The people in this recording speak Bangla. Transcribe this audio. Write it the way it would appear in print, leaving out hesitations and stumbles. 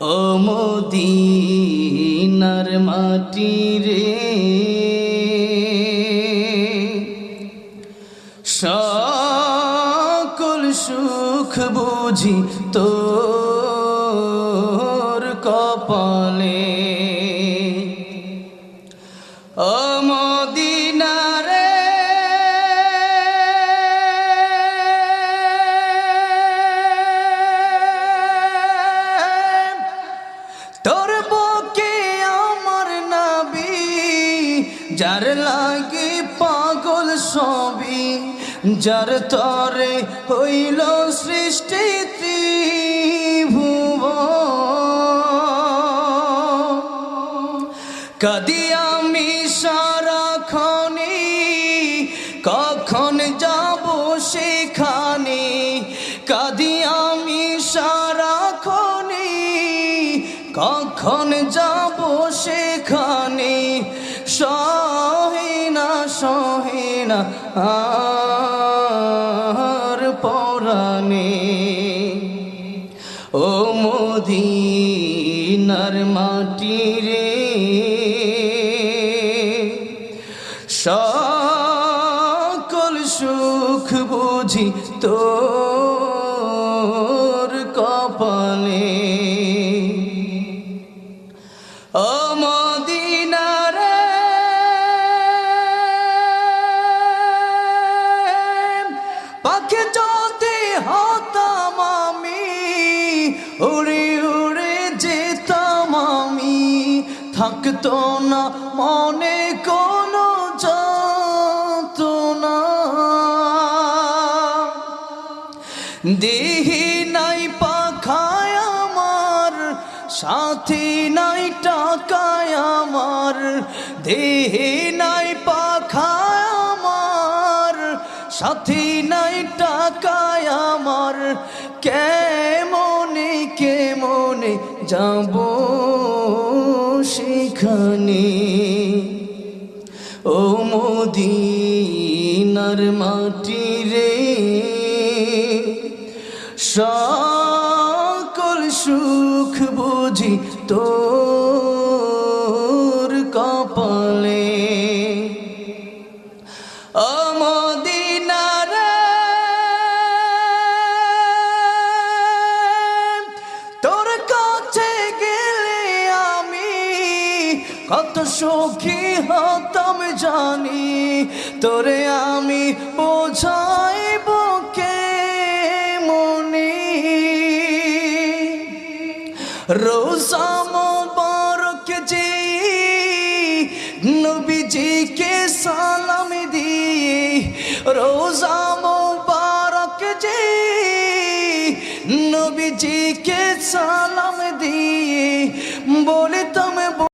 ও মদিনার মাটি রে, সকল সুখ বুঝি তোর কপালে। ও মদিনা রে, তোর বুকে আমার নবী, যার লাগে পাগল সবই, যার তরে হইল সৃষ্টি ত্রিভুবন। কাঁদি আমি সারাক্ষণে, কখন যাব সেখানে। কাঁদি আমি সারাক্ষণে, কখন যাব সেখানে। সহে না আর পরাণে। ও মদিনার মাটি রে, সকল সুখ বুঝি তোর কপালে। ও মদিনা রে, পাখি যদি হতাম আমি, উড়ে উড়ে যেতাম আমি। থাকতো না মনে কোনো যন্ত্রণা। দেহি নাই পাখায় আমার, সাথী নাই টাকায় আমার। দেহি নাই পাখায় আমার, সাথী নাই টাকায় আমার। কেমনে কেমনে যাব সেখানে। ও মদিনার মাটি রে, সকল সুখ বুঝি তোর কপালে। ও মদিনা রে, তোর কাছে গেলে আমি কত সুখী হতাম জানি। তোরে আমি বোঝাইব কেমনে। রোজা মোবারক যে নবীজিকে সালাম দিয়ে, রোজা মোবারক যে নবীজিকে সালাম দিয়ে বলতাম